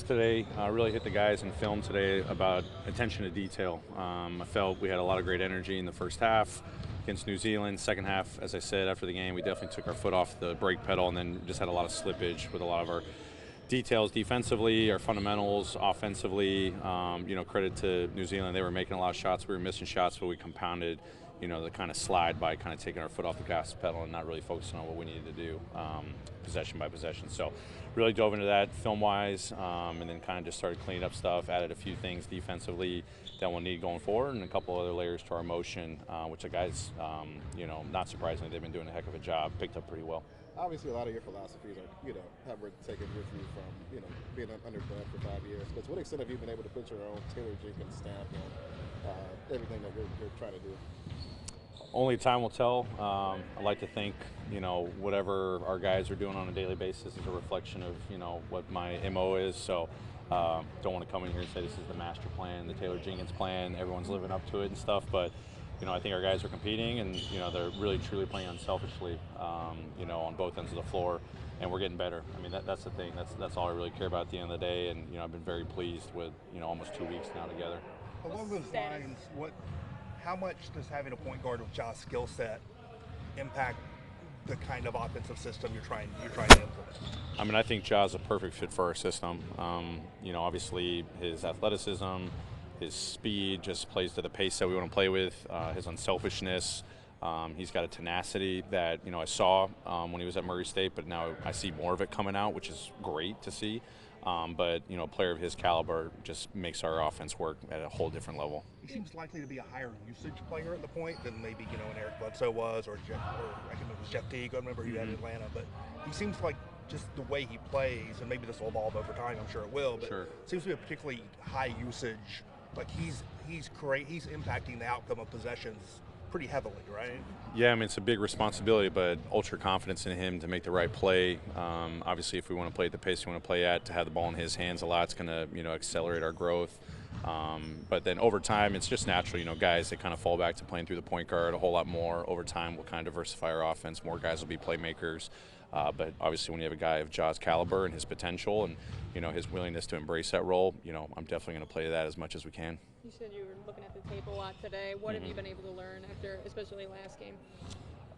Today, really hit the guys in film today about attention to detail. I felt we had a lot of great energy in the first half against New Zealand. Second half, as I said after the game, we definitely took our foot off the brake pedal and then just had a lot of slippage with a lot of our details defensively, our fundamentals, offensively. Credit to New Zealand. They were making a lot of shots. We were missing shots, but we compounded, the kind of slide by kind of taking our foot off the gas pedal and not really focusing on what we needed to do possession by possession. So really dove into that film-wise and then kind of just started cleaning up stuff, added a few things defensively that we'll need going forward and a couple other layers to our motion, which the guys, not surprisingly, they've been doing a heck of a job, picked up pretty well. Obviously, a lot of your philosophies are, have been taken with you from, being undergrad for 5 years. But to what extent have you been able to put your own Taylor Jenkins stamp on everything that you're trying to do? Only time will tell. I like to think, whatever our guys are doing on a daily basis is a reflection of, what my MO is. So don't want to come in here and say this is the master plan, the Taylor Jenkins plan, everyone's living up to it and stuff. But, I think our guys are competing and, they're really truly playing unselfishly, on both ends of the floor. And we're getting better. I mean, that's the thing. That's all I really care about at the end of the day. And, I've been very pleased with, almost 2 weeks now together. Along those lines, how much does having a point guard with Ja's skill set impact the kind of offensive system you're trying to implement? I mean, I think Ja's a perfect fit for our system. Obviously his athleticism, his speed just plays to the pace that we want to play with, his unselfishness. He's got a tenacity that, I saw when he was at Murray State, but now I see more of it coming out, which is great to see. But a player of his caliber just makes our offense work at a whole different level. He seems likely to be a higher usage player at the point than maybe an Eric Bledsoe was, or I think it was Jeff Teague. I remember he had Atlanta, but he seems like just the way he plays, and maybe this will evolve over time. I'm sure it will, but sure. Seems to be a particularly high usage. Like he's impacting the outcome of possessions pretty heavily, right? Yeah, I mean, it's a big responsibility, but ultra confidence in him to make the right play. Obviously, if we want to play at the pace we want to play at, to have the ball in his hands a lot, it's going to, accelerate our growth. But then over time, it's just natural, guys that kind of fall back to playing through the point guard a whole lot more. Over time, we'll kind of diversify our offense. More guys will be playmakers. But obviously, when you have a guy of Ja's caliber and his potential and, his willingness to embrace that role, I'm definitely going to play that as much as we can. You said you were looking at the tape a lot today. What have you been able to learn after, especially last game?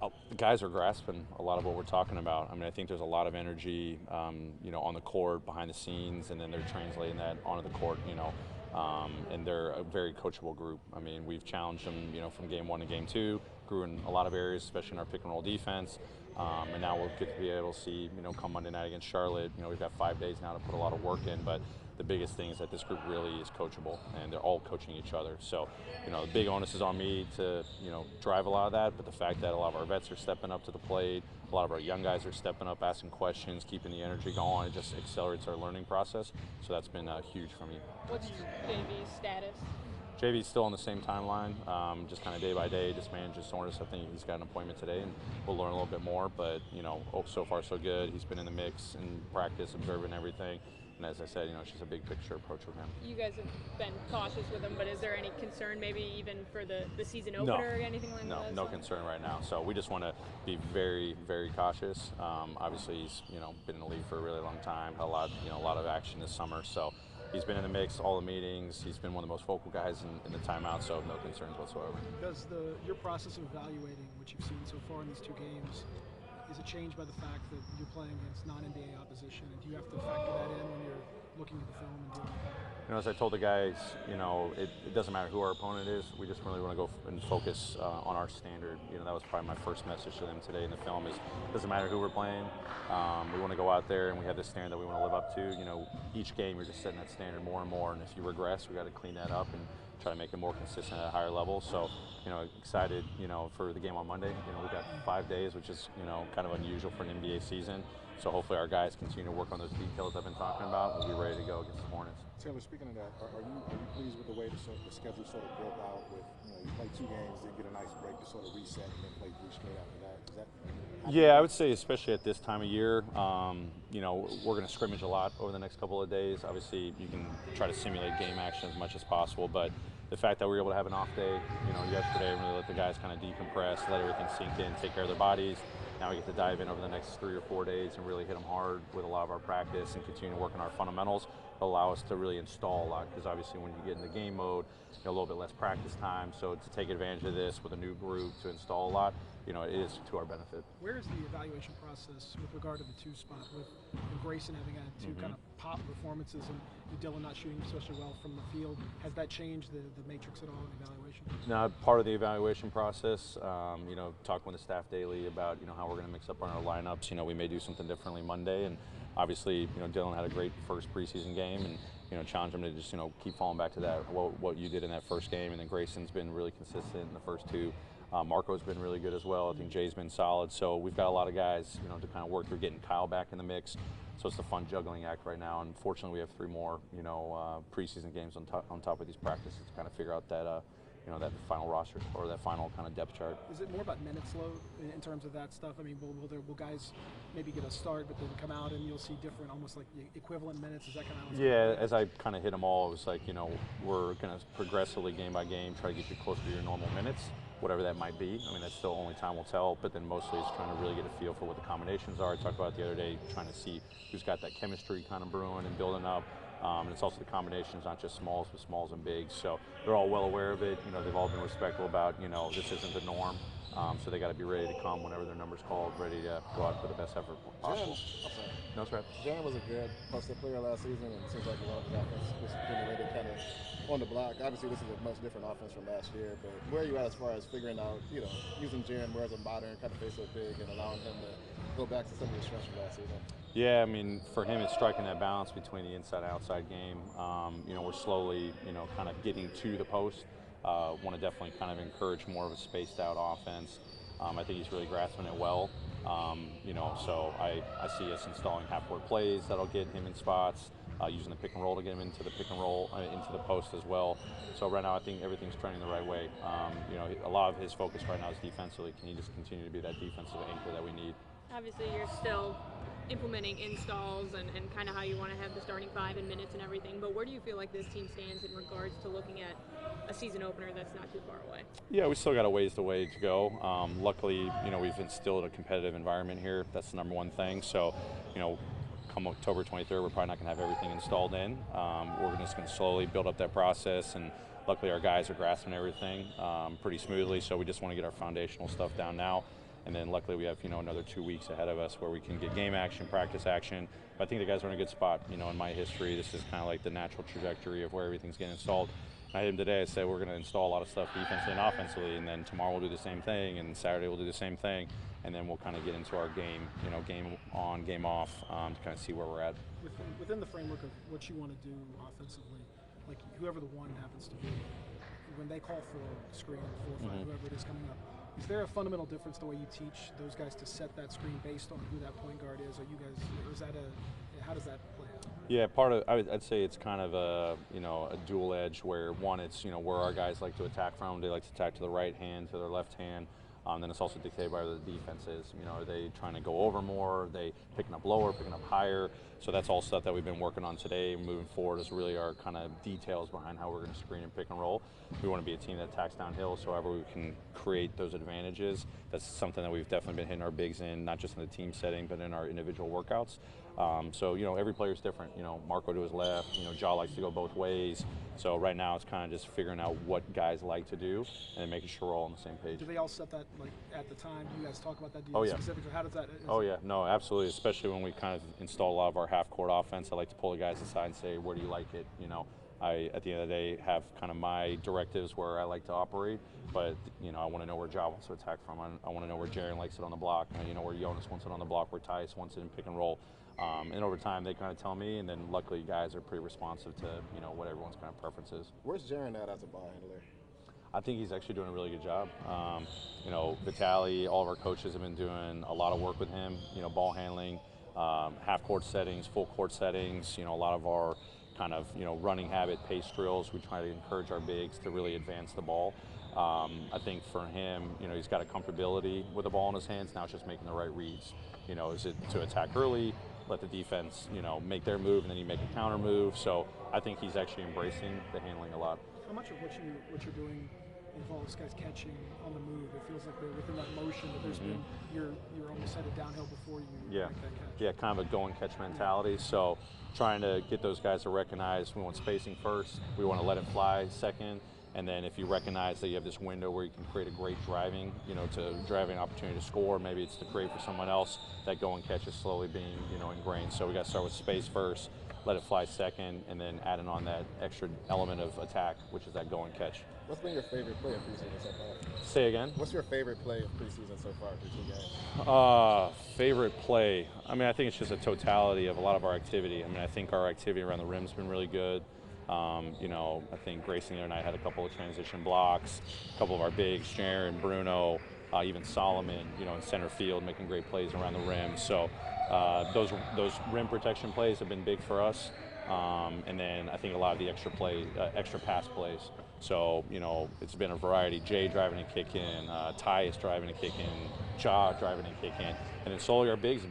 The guys are grasping a lot of what we're talking about. I mean, I think there's a lot of energy, on the court, behind the scenes, and then they're translating that onto the court, and they're a very coachable group. I mean, we've challenged them, from game 1 to game 2, grew in a lot of areas, especially in our pick and roll defense. And now we'll get to be able to see, come Monday night against Charlotte, we've got 5 days now to put a lot of work in, but the biggest thing is that this group really is coachable and they're all coaching each other. So, the big onus is on me to, drive a lot of that, but the fact that a lot of our vets are stepping up to the plate, a lot of our young guys are stepping up, asking questions, keeping the energy going, it just accelerates our learning process. So that's been huge for me. What's JV's status? JV's still on the same timeline, just kind of day by day, just manages soreness. I think he's got an appointment today, and we'll learn a little bit more. But, so far so good. He's been in the mix in practice, observing everything. And as I said, it's just a big picture approach with him. You guys have been cautious with him, but is there any concern maybe even for the season opener or anything like that? No concern right now. So we just want to be very, very cautious. Obviously, he's, been in the league for a really long time, had a lot of action this summer. So he's been in the mix, all the meetings. He's been one of the most vocal guys in the timeout, so no concerns whatsoever. Does your process of evaluating what you've seen so far in these 2 games, is it changed by the fact that you're playing against non-NBA opposition? And do you have to factor that in when you're looking at the film and doing that? As I told the guys, it doesn't matter who our opponent is. We just really want to go and focus on our standard. That was probably my first message to them today in the film is it doesn't matter who we're playing. We want to go out there and we have this standard that we want to live up to. Each game you're just setting that standard more and more. And if you regress, we got to clean that up and try to make it more consistent at a higher level. So, excited, for the game on Monday. We've got 5 days, which is, kind of unusual for an NBA season. So hopefully our guys continue to work on those details I've been talking about and we'll be ready to go against the Hornets. Taylor, speaking of that, are you pleased with the way the schedule sort of built out with, you play 2 games, then get a nice break to sort of reset and then play 3 straight after that? Is that Yeah, I would say especially at this time of year, we're going to scrimmage a lot over the next couple of days. Obviously, you can try to simulate game action as much as possible, but the fact that we were able to have an off day, yesterday, and really let the guys kind of decompress, let everything sink in, take care of their bodies. Now we get to dive in over the next 3 or 4 days and really hit them hard with a lot of our practice and continue to work on our fundamentals. allow us to really install a lot, because obviously when you get into game mode, a little bit less practice time. So to take advantage of this with a new group to install a lot, it is to our benefit. Where is the evaluation process with regard to the 2 spot, with Grayson having had 2 kind of pop performances and Dylan not shooting especially well from the field? Has that changed the matrix at all in evaluation? No, part of the evaluation process, talking with the staff daily about, how we're going to mix up on our lineups. We may do something differently Monday, and obviously, Dylan had a great first preseason game, and challenge him to just keep falling back to that what you did in that first game. And then Grayson's been really consistent in the first 2. Marco's been really good as well. I think Jay's been solid. So we've got a lot of guys, to kind of work through getting Kyle back in the mix. So it's a fun juggling act right now. Unfortunately, we have 3 more, preseason games on top of these practices to kind of figure out that, that final roster or that final kind of depth chart. Is it more about minutes load in terms of that stuff? I mean, will guys maybe get a start, but then come out and you'll see different, almost like equivalent minutes? Is that kind of? Yeah, as I kind of hit them all, it was like, we're going to progressively game by game try to get you closer to your normal minutes, whatever that might be. I mean, that's still only time will tell, but then mostly it's trying to really get a feel for what the combinations are. I talked about it the other day, trying to see who's got that chemistry kind of brewing and building up. And it's also the combinations, not just smalls, but smalls and bigs. So they're all well aware of it. They've all been respectful about, this isn't the norm. So they got to be ready to come whenever their number's called, ready to go out and put the best effort possible. No sweat. Jaren was a good posted player last season, and it seems like a lot of the offense was generated kind of on the block. Obviously, this is a much different offense from last year, but where are you at as far as figuring out, using Jaren more as a modern kind of face of big and allowing him to go back to some of his strengths from last season? Yeah, I mean, for him, it's striking that balance between the inside and outside game. We're slowly, kind of getting to the post. Want to definitely kind of encourage more of a spaced out offense. I think he's really grasping it well. So I see us installing half-court plays that'll get him in spots, using the pick and roll to get him into the pick and roll, into the post as well. So right now I think everything's trending the right way. A lot of his focus right now is defensively. Can he just continue to be that defensive anchor that we need? Obviously, you're still implementing installs and kind of how you want to have the starting 5 and minutes and everything, but where do you feel like this team stands in regards to looking at a season opener that's not too far away? Yeah, we still got a ways to go. Luckily, we've instilled a competitive environment here. That's the number one thing. So, come October 23rd, we're probably not going to have everything installed in. We're just going to slowly build up that process, and luckily our guys are grasping everything pretty smoothly, so we just want to get our foundational stuff down now. And then luckily we have, another 2 weeks ahead of us where we can get game action, practice action. But I think the guys are in a good spot. In my history, this is kind of like the natural trajectory of where everything's getting installed. And I hit him today, I said we're going to install a lot of stuff defensively and offensively, and then tomorrow we'll do the same thing, and Saturday we'll do the same thing, and then we'll kind of get into our game, game on, game off, to kind of see where we're at. Within the framework of what you want to do offensively, like whoever the one happens to be, when they call for a screen, 4 or 5, whoever it is coming up, is there a fundamental difference the way you teach those guys to set that screen based on who that point guard is? Or how does that play out? Yeah, I'd say it's kind of a dual edge where one, it's where our guys like to attack from. They like to attack to the right hand, to their left hand. Then it's also dictated by where the defense is. Are they trying to go over more? Are they picking up lower, picking up higher? So that's all stuff that we've been working on today. Moving forward is really our kind of details behind how we're going to screen and pick and roll. We want to be a team that attacks downhill, so however we can create those advantages. That's something that we've definitely been hitting our bigs in, not just in the team setting, but in our individual workouts. So every player's different. Marco to his left. Ja likes to go both ways. So right now it's kind of just figuring out what guys like to do and making sure we're all on the same page. Do they all set that like at the time? Do you guys talk about that? Oh yeah. Specifically, how does that? Yeah, no, absolutely. Especially when we kind of install a lot of our half-court offense, I like to pull the guys aside and say, where do you like it? I, at the end of the day, have kind of my directives where I like to operate, but, I want to know where Ja wants to attack from. I want to know where Jaren likes it on the block. Where Jonas wants it on the block, where Tyus wants it in pick and roll. And over time, they kind of tell me, and then luckily guys are pretty responsive to, what everyone's kind of preference is. Where's Jaren at as a ball handler? I think he's actually doing a really good job. Vitaly, all of our coaches have been doing a lot of work with him, ball handling, half-court settings, full-court settings, a lot of our kind of, running habit, pace drills. We try to encourage our bigs to really advance the ball. I think for him, he's got a comfortability with the ball in his hands. Now it's just making the right reads. Is it to attack early, let the defense, make their move, and then you make a counter move. So I think he's actually embracing the handling a lot. How much of what you're doing involves guys catching on the move. It feels like they're within that motion, but there's been you're almost headed downhill before you make that catch. Yeah, kind of a go and catch mentality. So trying to get those guys to recognize we want spacing first, we want to let it fly second, and then if you recognize that you have this window where you can create a great driving opportunity to score, maybe it's to create for someone else, that go and catch is slowly being ingrained. So we got to start with space first, let it fly second, and then adding on that extra element of attack, which is that go and catch. What's been your favorite play of preseason so far? Say again? What's your favorite play of preseason so far through 2 games? Favorite play? I mean, I think it's just a totality of a lot of our activity. I mean, I think our activity around the rim's been really good. I think Grayson the other night had a couple of transition blocks, a couple of our bigs, Jaron, Bruno, even Solomon, in center field, making great plays around the rim. So those rim protection plays have been big for us. And then I think a lot of the extra pass plays. So, it's been a variety. Jay driving and kick in, Tyus driving and kick in, Ja driving and kick in. And then slowly our bigs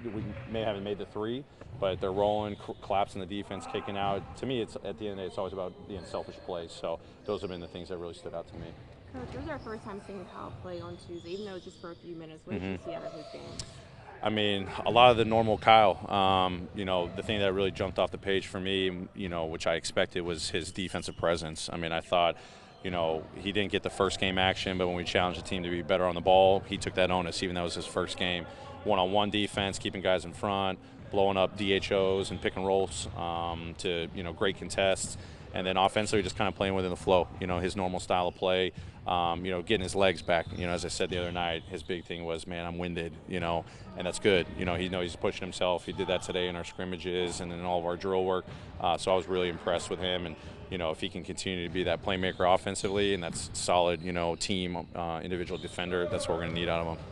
we may haven't made the three, but they're rolling, collapsing the defense, kicking out. To me, it's at the end of the day, it's always about the unselfish plays. So those have been the things that really stood out to me. Coach, it was our first time seeing Kyle play on Tuesday, even though it was just for a few minutes. What did you see out of his game? I mean, a lot of the normal Kyle. The thing that really jumped off the page for me, which I expected, was his defensive presence. I mean, I thought, he didn't get the first game action, but when we challenged the team to be better on the ball, he took that onus, even though it was his first game. One-on-one defense, keeping guys in front, blowing up DHOs and pick and rolls to, great contests. And then offensively, just kind of playing within the flow, his normal style of play, getting his legs back. As I said the other night, his big thing was, man, I'm winded, and that's good. He's pushing himself. He did that today in our scrimmages and in all of our drill work. So I was really impressed with him. And, if he can continue to be that playmaker offensively and that's solid, team, individual defender, that's what we're going to need out of him.